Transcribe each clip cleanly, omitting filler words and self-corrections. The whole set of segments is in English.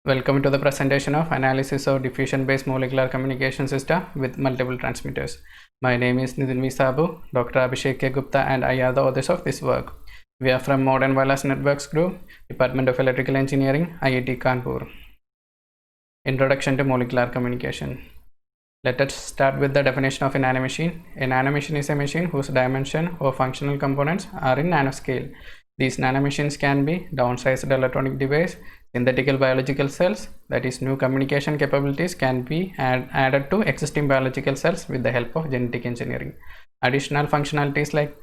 Welcome to the presentation of analysis of diffusion-based molecular communication system with multiple transmitters. My name is Nitin V. Sabu, Dr. Abhishek K. Gupta, and I are the authors of this work. We are from Modern Wireless Networks Group, Department of Electrical Engineering, IIT Kanpur. Introduction to molecular communication. Let us start with the definition of a nanomachine. A nanomachine is a machine whose dimension or functional components are in nanoscale. These nanomachines can be downsized electronic device, synthetical biological cells, that is, new communication capabilities can be added to existing biological cells with the help of genetic engineering. Additional functionalities like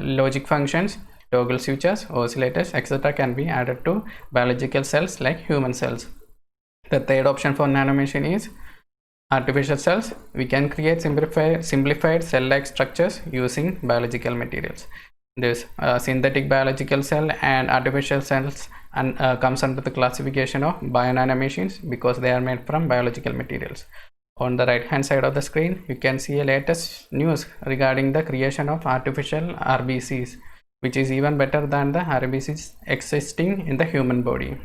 logic functions, toggle switches, oscillators, etc. can be added to biological cells like human cells. The third option for nanomachine is artificial cells. We can create simplified cell-like structures using biological materials. This synthetic biological cell and artificial cells comes under the classification of bionanomachines because they are made from biological materials. On the right hand side of the screen, you can see a latest news regarding the creation of artificial RBCs, which is even better than the RBCs existing in the human body.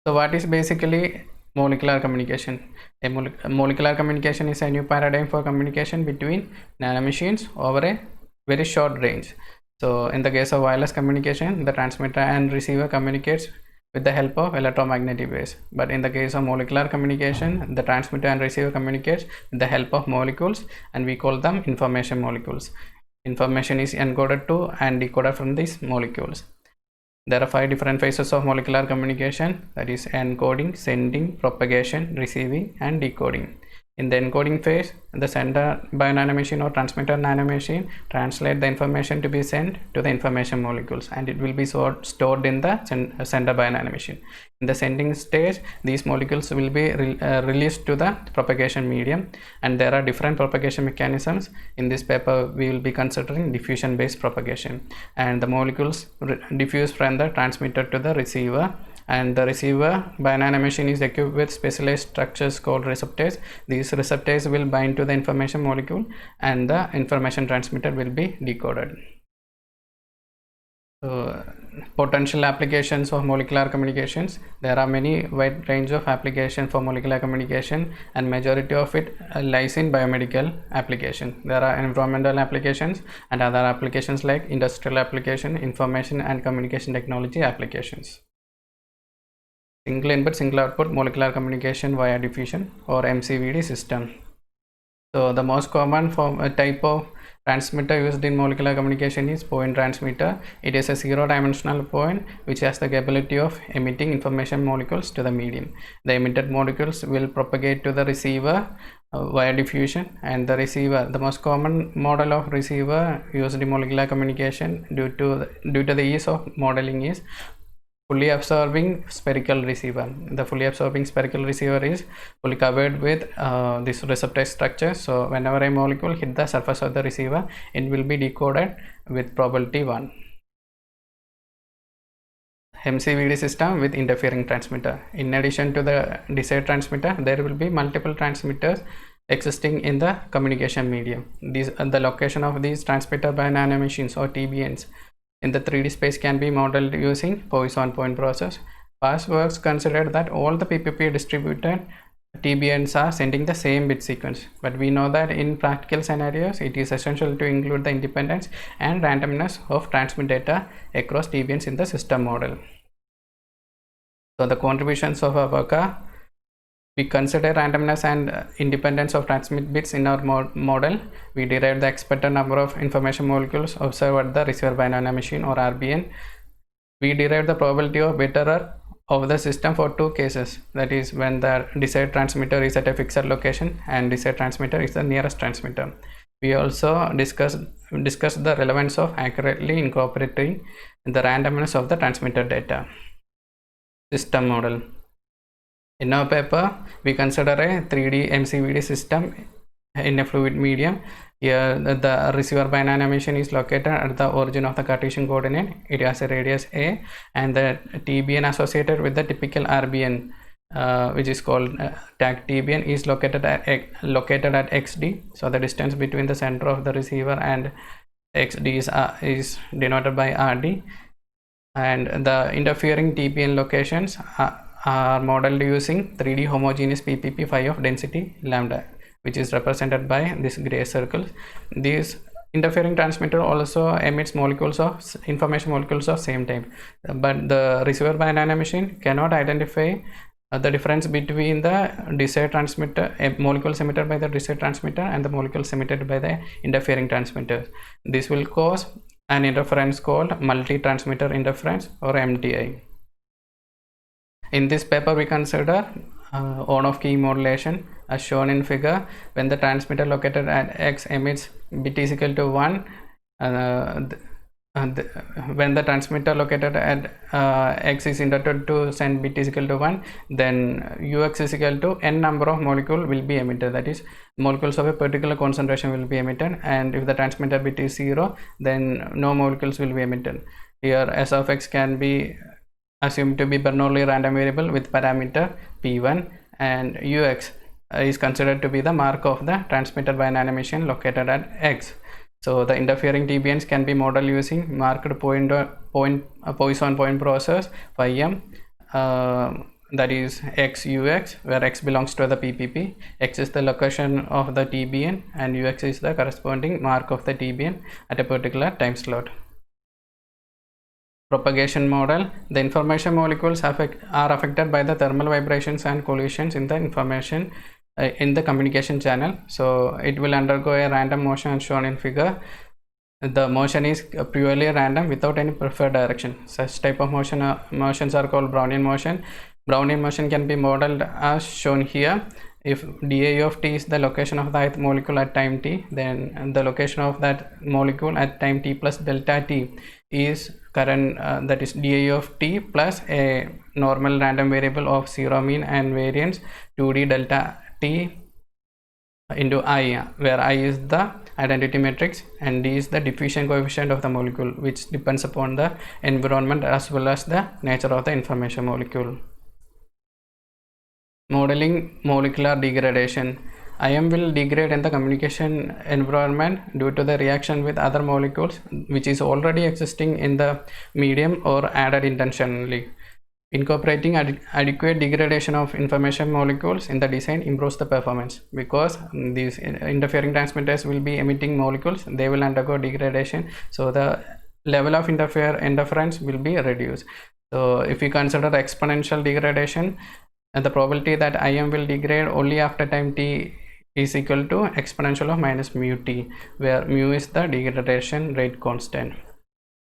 So what is basically molecular communication? Molecular communication is a new paradigm for communication between nanomachines over a very short range. So in the case of wireless communication, the transmitter and receiver communicates with the help of electromagnetic waves. But in the case of molecular communication, the transmitter and receiver communicates with the help of molecules, and we call them information molecules. Information is encoded to and decoded from these molecules. There are 5 different phases of molecular communication, that is encoding, sending, propagation, receiving, and decoding. In the encoding phase, the sender bionanomachine or transmitter nanomachine translate the information to be sent to the information molecules, and it will be stored in the sender bionanomachine. In the sending stage, these molecules will be released to the propagation medium, and there are different propagation mechanisms. In this paper, we will be considering diffusion-based propagation, and the molecules diffuse from the transmitter to the receiver, and the receiver bionanomachine is equipped with specialized structures called receptors. These receptors will bind to the information molecule, and the information transmitter will be decoded. So, potential applications of molecular communications. There are many wide range of applications for molecular communication, and majority of it lies in biomedical application. There are environmental applications and other applications like industrial application, information and communication technology applications. Single input, single output molecular communication via diffusion or MCVD system. So the most common type of transmitter used in molecular communication is point transmitter. It is a zero-dimensional point which has the capability of emitting information molecules to the medium. The emitted molecules will propagate to the receiver via diffusion, and the receiver, the most common model of receiver used in molecular communication due to the ease of modeling is fully absorbing spherical receiver. The fully absorbing spherical receiver is fully covered with this receptor structure. So whenever a molecule hit the surface of the receiver, it will be decoded with probability 1. MCVD system with interfering transmitter. In addition to the desired transmitter, there will be multiple transmitters existing in the communication medium. The location of these transmitter bionanomachines or TBNs in the 3D space can be modeled using Poisson point process. Past works considered that all the PPP distributed TBNs are sending the same bit sequence, but we know that in practical scenarios it is essential to include the independence and randomness of transmit data across TBNs in the system model. So the contributions of AVACA: we consider randomness and independence of transmit bits in our model. We derive the expected number of information molecules observed at the receiver bionanomachine or RBN. We derive the probability of bit error of the system for 2 cases, that is when the desired transmitter is at a fixed location and desired transmitter is the nearest transmitter. We also discuss the relevance of accurately incorporating the randomness of the transmitted data. System model. In our paper, we consider a 3D MCVD system in a fluid medium. Here, the receiver bionanomachine is located at the origin of the Cartesian coordinate. It has a radius a, and the TBN associated with the typical RBN, which is called tag TBN, is located at XD. So the distance between the center of the receiver and XD is denoted by RD. and the interfering TBN locations are modeled using 3D homogeneous PPP phi of density lambda, which is represented by this gray circle. This interfering transmitter also emits molecules of information molecules of same type, but the receiver banana machine cannot identify the difference between the desired transmitter, molecules emitted by the desired transmitter, and the molecules emitted by the interfering transmitter. This will cause an interference called multi-transmitter interference, or MTI. In this paper, we consider on-off key modulation as shown in figure. When the transmitter located at X emits bit is equal to 1, when the transmitter located at X is intended to send bit is equal to 1, then Ux is equal to n number of molecule will be emitted, that is molecules of a particular concentration will be emitted, and if the transmitter bit is 0, then no molecules will be emitted. Here S of X can be assumed to be Bernoulli random variable with parameter P1, and Ux is considered to be the mark of the transmitted by an animation located at X. So the interfering TBNs can be modeled using marked Poisson point process phi m, that is X Ux, where X belongs to the PPP, X is the location of the TBN, and Ux is the corresponding mark of the TBN at a particular time slot. Propagation model. The information molecules are affected by the thermal vibrations and collisions in the information in the communication channel. So it will undergo a random motion as shown in figure. The motion is purely random without any preferred direction. Such type of motions are called Brownian motion. Brownian motion can be modeled as shown here. If dA of t is the location of the ith molecule at time t, then the location of that molecule at time t plus delta t is current, that is dA of t plus a normal random variable of 0 mean and variance 2d delta t into I, where I is the identity matrix and D is the diffusion coefficient of the molecule, which depends upon the environment as well as the nature of the information molecule. Modeling molecular degradation. IM will degrade in the communication environment due to the reaction with other molecules which is already existing in the medium or added intentionally. Incorporating adequate degradation of information molecules in the design improves the performance, because these interfering transmitters will be emitting molecules, they will undergo degradation, so the level of interference will be reduced. So if we consider exponential degradation, and the probability that IM will degrade only after time t is equal to exponential of minus mu t, where mu is the degradation rate constant.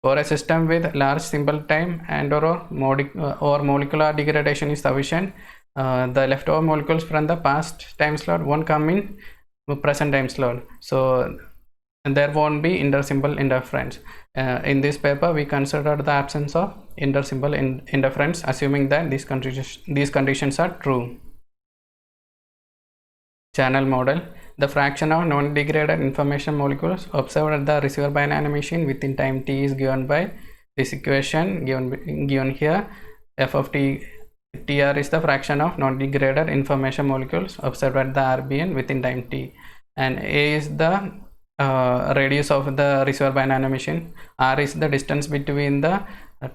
For a system with large simple time and or molecular degradation is sufficient, the leftover molecules from the past time slot won't come in present time slot, so there won't be intersymbol interference. In this paper, we considered the absence of intersymbol interference, assuming that these conditions are true. Channel model. The fraction of non-degraded information molecules observed at the receiver by an animation within time t is given by this equation given here. F of t tr is the fraction of non-degraded information molecules observed at the RBN within time t, and a is the radius of the receiver by an animation. R is the distance between the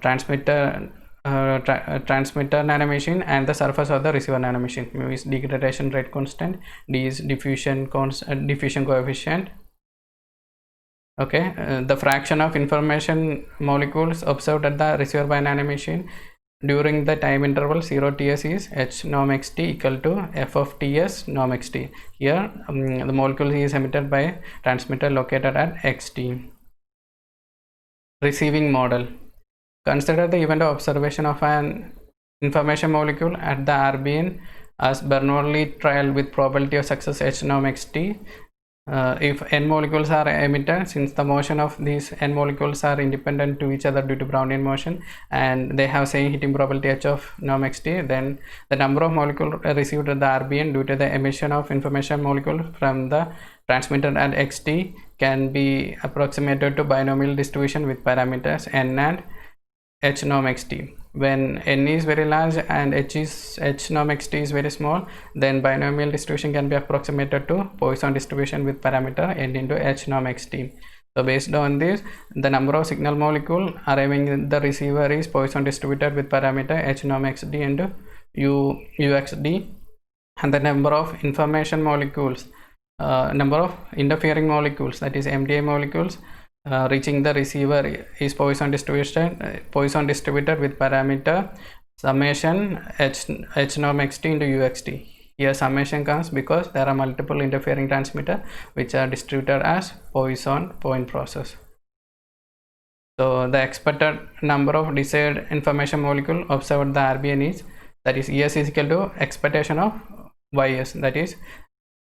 transmitter nanomachine and the surface of the receiver nanomachine. Mu is degradation rate constant, D is diffusion coefficient. Okay, the fraction of information molecules observed at the receiver by nanomachine during the time interval 0 ts is h norm xt equal to f of ts norm xt. Here the molecule is emitted by transmitter located at xt. Receiving model. Consider the event of observation of an information molecule at the RBN as Bernoulli trial with probability of success h norm xt. If n molecules are emitted, since the motion of these n molecules are independent to each other due to Brownian motion and they have same hitting probability h of norm xt, then the number of molecules received at the RBN due to the emission of information molecule from the transmitter at xt can be approximated to binomial distribution with parameters n and h norm xt. When n is very large and h norm xt is very small, then binomial distribution can be approximated to Poisson distribution with parameter n into h norm xt. So based on this, the number of signal molecule arriving in the receiver is Poisson distributed with parameter h norm xt into UXD, and the number of information molecules, number of interfering molecules, that is MDA molecules, reaching the receiver is Poisson distributed with parameter summation h norm xt into uxt. Here summation comes because there are multiple interfering transmitter which are distributed as Poisson point process. So the expected number of desired information molecule observed at the RBN is, that is ES is equal to expectation of YS, that is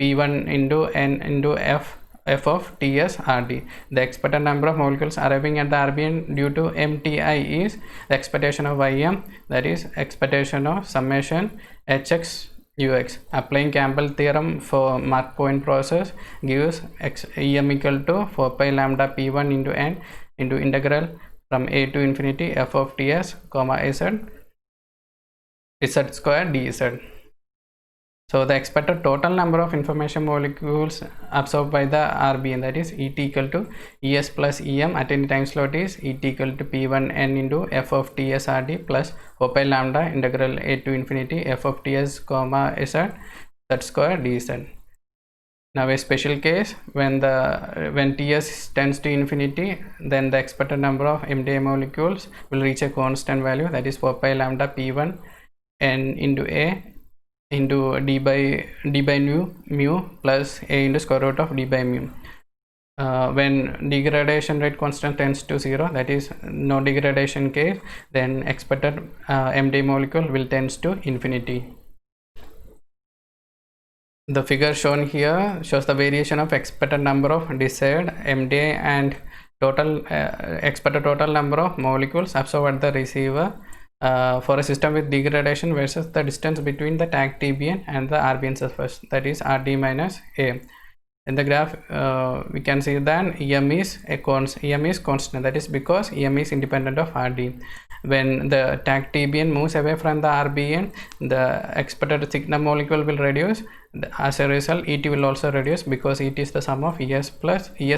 P1 into N into F of TS RD. The expected number of molecules arriving at the RBN due to MTI is the expectation of YM, that is expectation of summation HX UX. Applying Campbell theorem for mark point process gives EM equal to 4 pi lambda P1 into N into integral from A to infinity F of TS comma Z square dz. So the expected total number of information molecules absorbed by the RBN, that is ET equal to ES plus EM at any time slot, is ET equal to P1 N into F of TS RD plus 4 pi lambda integral A to infinity F of TS comma Z square dz. Now a special case, when TS tends to infinity, then the expected number of MDA molecules will reach a constant value, that is 4 pi lambda P1 N into A into d by mu plus A into square root of d by mu. When degradation rate constant tends to 0, that is no degradation case, then expected MDA molecule will tends to infinity. The figure shown here shows the variation of expected number of desired MDA and total expected total number of molecules absorbed at the receiver for a system with degradation versus the distance between the tag TBN and the RBN surface, that is RD minus A. In the graph, we can see that EM is constant, that is because EM is independent of RD. When the tag TBN moves away from the RBN, the expected thickness molecule will reduce. As a result, ET will also reduce because ET is the sum of ES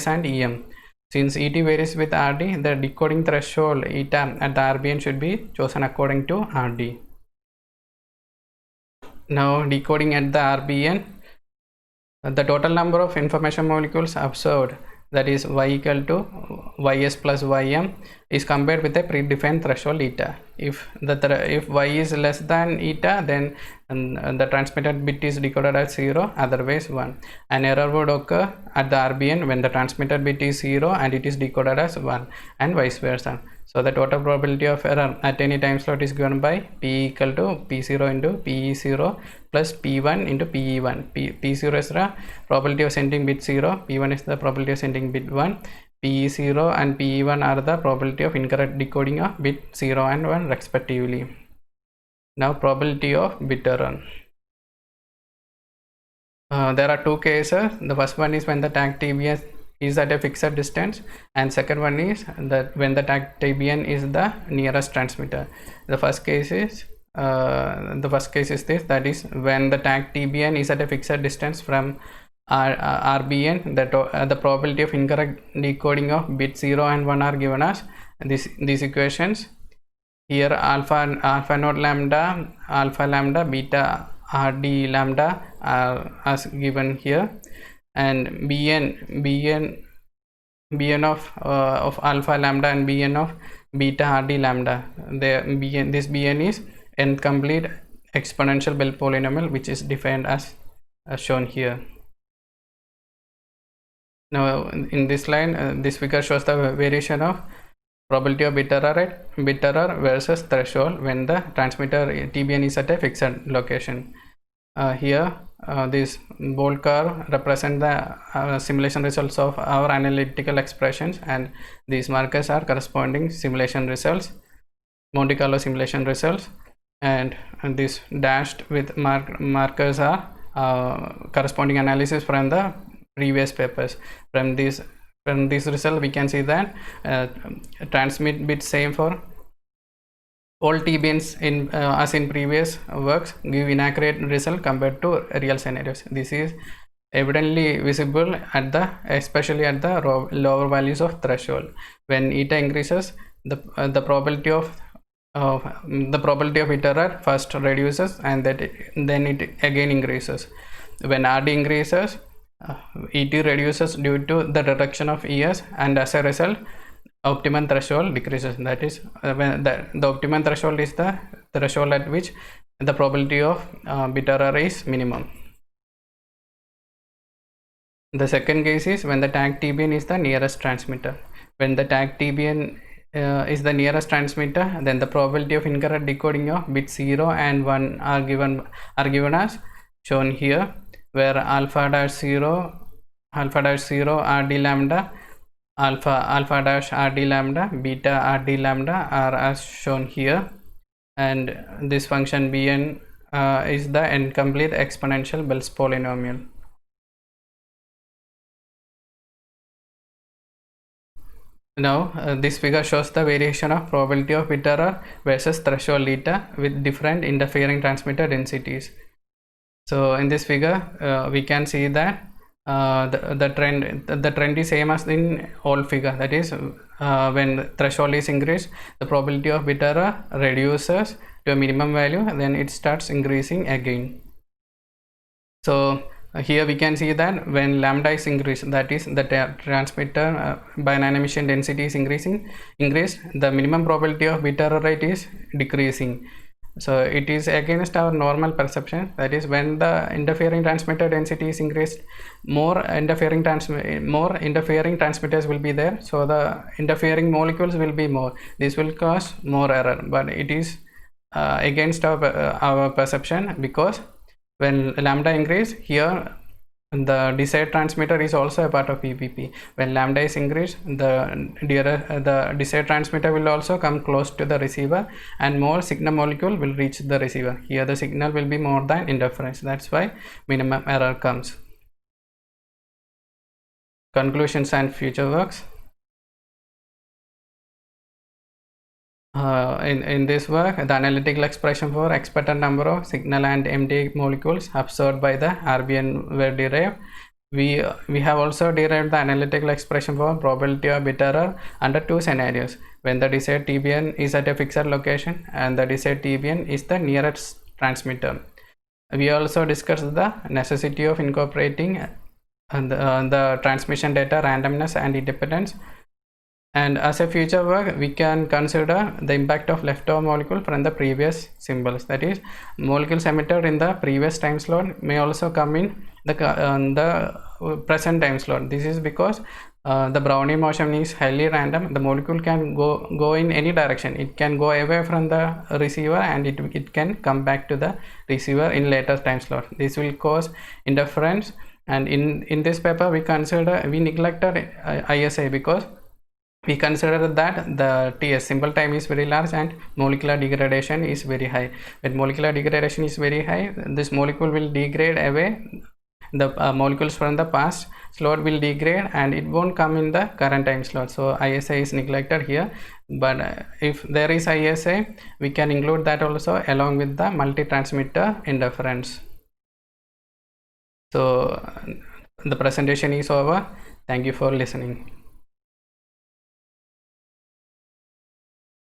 and EM. Since ET varies with RD, the decoding threshold eta at the RBN should be chosen according to RD. Now decoding at the RBN, the total number of information molecules observed, that is Y equal to YS plus YM, is compared with a predefined threshold eta. If Y is less than eta, then the transmitted bit is decoded as 0, otherwise 1. An error would occur at the RBN when the transmitted bit is 0 and it is decoded as 1, and vice versa. So the total probability of error at any time slot is given by P equal to P0 into PE0 plus P1 into PE1. P0 is the probability of sending bit 0, P1 is the probability of sending bit 1, PE0 and PE1 are the probability of incorrect decoding of bit 0 and 1 respectively. Now probability of bit error. There are two cases. The first one is when the tag TBN is at a fixed distance, and second one is that when the tag TBN is the nearest transmitter. The first case is this, that is when the tag TBN is at a fixed distance from RBN, the probability of incorrect decoding of bit 0 and 1 are given as these equations. Here alpha naught lambda, alpha lambda, beta RD lambda are as given here, and Bn of alpha lambda and Bn of beta RD lambda. This Bn is nth complete exponential Bell polynomial, which is defined as shown here. Now in this line, this figure shows the variation of probability of bit error versus threshold when the transmitter TBN is at a fixed location. Here this bold curve represent the simulation results of our analytical expressions, and these markers are corresponding simulation results, Monte Carlo simulation results, and this dashed with markers are corresponding analysis from the previous papers. From this result, we can see that transmit bit same for all TBNs in as in previous works give inaccurate result compared to real scenarios. This is evidently visible especially at the lower values of threshold. When eta increases, the probability of the probability of bit error first reduces and then it again increases. When RD increases, ET reduces due to the reduction of ES, and as a result optimum threshold decreases. That is, when the optimum threshold is the threshold at which the probability of bit error is minimum. The second case is when the tag TBN is the nearest transmitter. When the tag TBN is the nearest transmitter, then the probability of incorrect decoding of bit 0 and 1 are given as shown here, where alpha dash 0 RD lambda, alpha dash RD lambda, beta RD lambda are as shown here, and this function Bn is the incomplete exponential Bell's polynomial. Now this figure shows the variation of probability of bit error versus threshold eta with different interfering transmitter densities. So in this figure we can see that the trend is same as in old figure, that is when threshold is increased, the probability of bit error reduces to a minimum value, then it starts increasing again. So here we can see that when lambda is increased, that is the transmitter binary emission density is increased, the minimum probability of bit error rate is decreasing. So it is against our normal perception, that is when the interfering transmitter density is increased, more interfering transmitters will be there, so the interfering molecules will be more. This will cause more error, but it is against our perception, because when lambda increase, here the desired transmitter is also a part of PPP. When lambda is increased, the desired transmitter will also come close to the receiver, and more signal molecule will reach the receiver. Here the signal will be more than interference. That's why minimum error comes. Conclusions and future works. In this work, the analytical expression for expected number of signal and MD molecules observed by the RBN were derived. We have also derived the analytical expression for probability of bit error under two scenarios: when the desired TBN is at a fixed location and the desired TBN is the nearest transmitter. We also discussed the necessity of incorporating the transmission data randomness and independence. And as a future work, we can consider the impact of leftover molecule from the previous symbols. That is, molecules emitted in the previous time slot may also come in the present time slot. This is because the Brownian motion is highly random. The molecule can go in any direction. It can go away from the receiver, and it can come back to the receiver in later time slot. This will cause interference. And in this paper, we neglected ISA because we consider that the TS simple time is very large and molecular degradation is very high. When molecular degradation is very high, this molecule will degrade away. The molecules from the past slot will degrade and it won't come in the current time slot. So ISA is neglected here. But if there is ISA, we can include that also along with the multi-transmitter interference. So the presentation is over. Thank you for listening.